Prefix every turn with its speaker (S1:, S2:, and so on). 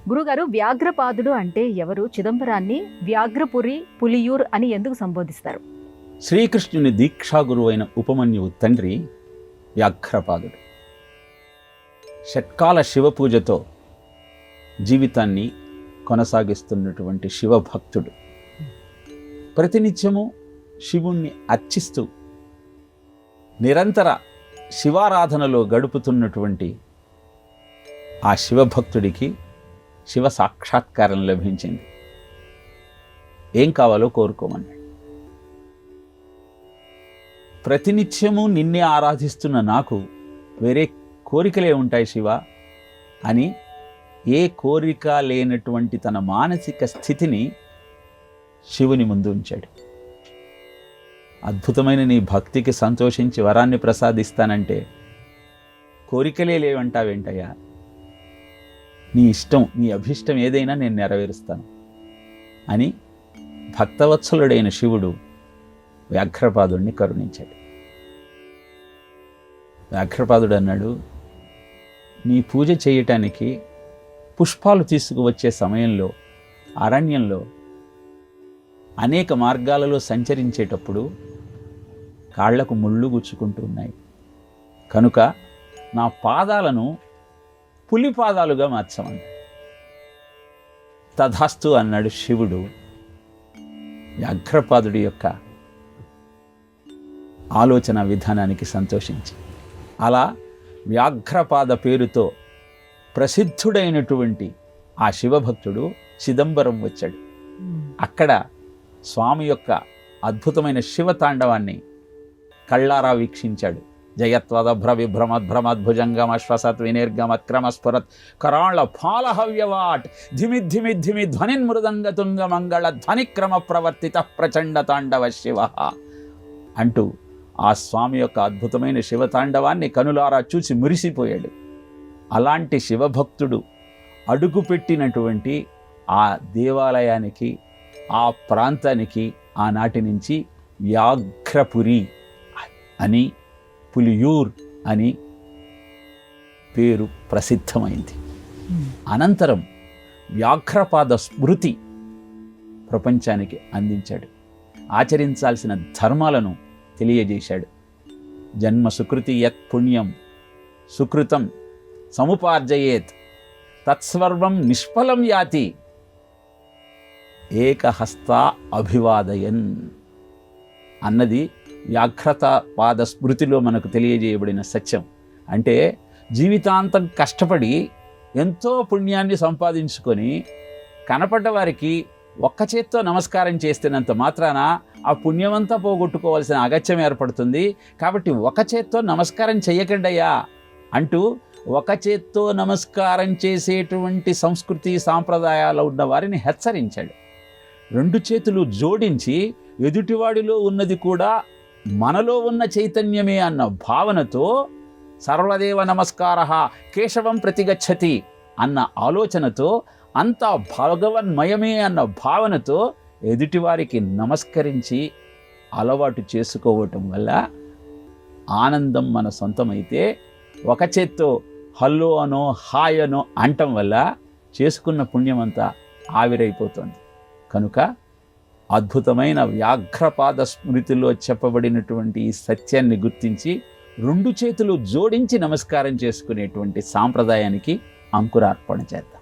S1: గురుగారు, వ్యాఘ్రపాదుడు అంటే ఎవరు? చిదంబరాన్ని వ్యాఘ్రపురి, పులియూర్ అని ఎందుకు సంబోధిస్తారు?
S2: శ్రీకృష్ణుని దీక్షా గురువు అయిన ఉపమన్యువు తండ్రి వ్యాఘ్రపాదుడు. షట్కాల శివపూజతో జీవితాన్ని కొనసాగిస్తున్నటువంటి శివభక్తుడు. ప్రతినిత్యము శివుణ్ణి అర్చిస్తూ నిరంతర శివారాధనలో గడుపుతున్నటువంటి ఆ శివభక్తుడికి శివ సాక్షాత్కారం లభించింది. ఏం కావాలో కోరుకోమన్నాడు. ప్రతినిత్యము నిన్నే ఆరాధిస్తున్న నాకు వేరే కోరికలే ఉంటాయి శివ అని ఏ కోరిక లేనటువంటి తన మానసిక స్థితిని శివుని ముందు ఉంచాడు. అద్భుతమైన నీ భక్తికి సంతోషించి వరాన్ని ప్రసాదిస్తానంటే కోరికలే లేవంటావేంటయ్యా? నీ ఇష్టం, నీ అభిష్టం ఏదైనా నేను నెరవేరుస్తాను అని భక్తవత్సలుడైన శివుడు వ్యాఘ్రపాదుడిని కరుణించాడు. వ్యాఘ్రపాదుడు అన్నాడు, నీ పూజ చేయటానికి పుష్పాలు తీసుకువచ్చే సమయంలో అరణ్యంలో అనేక మార్గాలలో సంచరించేటప్పుడు కాళ్లకు ముళ్ళు గుచ్చుకుంటూ ఉన్నాయి. కనుక నా పాదాలను పులి పాదాలుగా మార్చమని. తథాస్తు అన్నాడు శివుడు వ్యాఘ్రపాదుడి యొక్క ఆలోచన విధానానికి సంతోషించి. అలా వ్యాఘ్రపాద పేరుతో ప్రసిద్ధుడైనటువంటి ఆ శివభక్తుడు చిదంబరం వచ్చాడు. అక్కడ స్వామి యొక్క అద్భుతమైన శివతాండవాన్ని కళ్ళారా వీక్షించాడు. జయత్వదభ్ర విభ్రమద్భ్రమద్భుజంగమ శ్వసత్ వినిర్గమత్క్రమస్ఫురత్ కరాళ ఫాలహవ్యవాట్ ధిమి ధ్వనిన్మృదంగ తుంగ మంగళ ధ్వనిక్రమ ప్రవర్తిత ప్రచండ తాండవ శివ అంటూ ఆ స్వామి యొక్క అద్భుతమైన శివతాండవాన్ని కనులారా చూసి మురిసిపోయాడు. అలాంటి శివభక్తుడు అడుగుపెట్టినటువంటి ఆ దేవాలయానికి, ఆ ప్రాంతానికి ఆనాటి నుంచి వ్యాఘ్రపురి అని, పులియూర్ అని పేరు ప్రసిద్ధమైంది. అనంతరం వ్యాఘ్రపాద స్మృతి ప్రపంచానికి అందించాడు. ఆచరించాల్సిన ధర్మాలను తెలియజేశాడు. జన్మ సుకృతి యత్ పుణ్యం సుకృతం సముపార్జయేత్ తత్సర్వం నిష్ఫలం యాతి ఏకహస్త అభివాదయన్ అన్నది వ్యాఘ్రపాద స్మృతిలో మనకు తెలియజేయబడిన సత్యం. అంటే జీవితాంతం కష్టపడి ఎంతో పుణ్యాన్ని సంపాదించుకొని కనపడ్డ వారికి ఒక్క చేత్తో నమస్కారం చేస్తున్నంత మాత్రాన ఆ పుణ్యమంతా పోగొట్టుకోవాల్సిన అగత్యం ఏర్పడుతుంది. కాబట్టి ఒక చేత్తో నమస్కారం చెయ్యకండయ్యా అంటూ ఒక చేత్తో నమస్కారం చేసేటువంటి సంస్కృతి సాంప్రదాయాలు ఉన్న వారిని హెచ్చరించాడు. రెండు చేతులు జోడించి ఎదుటివాడిలో ఉన్నది కూడా మనలో ఉన్న చైతన్యమే అన్న భావనతో సర్వదేవ నమస్కారః కేశవం ప్రతిగచ్చతి అన్న ఆలోచనతో, అంతా భగవన్మయమే అన్న భావనతో ఎదుటివారికి నమస్కరించి అలవాటు చేసుకోవటం వల్ల ఆనందం మన సొంతమైతే, ఒక చేత్తో హల్లో అనో హాయ్ అనో అంటం వల్ల చేసుకున్న పుణ్యమంతా ఆవిరైపోతుంది. కనుక అద్భుతమైన వ్యాఘ్రపాద స్మృతిలో చెప్పబడినటువంటి ఈ సత్యాన్ని గుర్తించి రెండు చేతులు జోడించి నమస్కారం చేసుకునేటువంటి సాంప్రదాయానికి అంకురార్పణ చేద్దాం.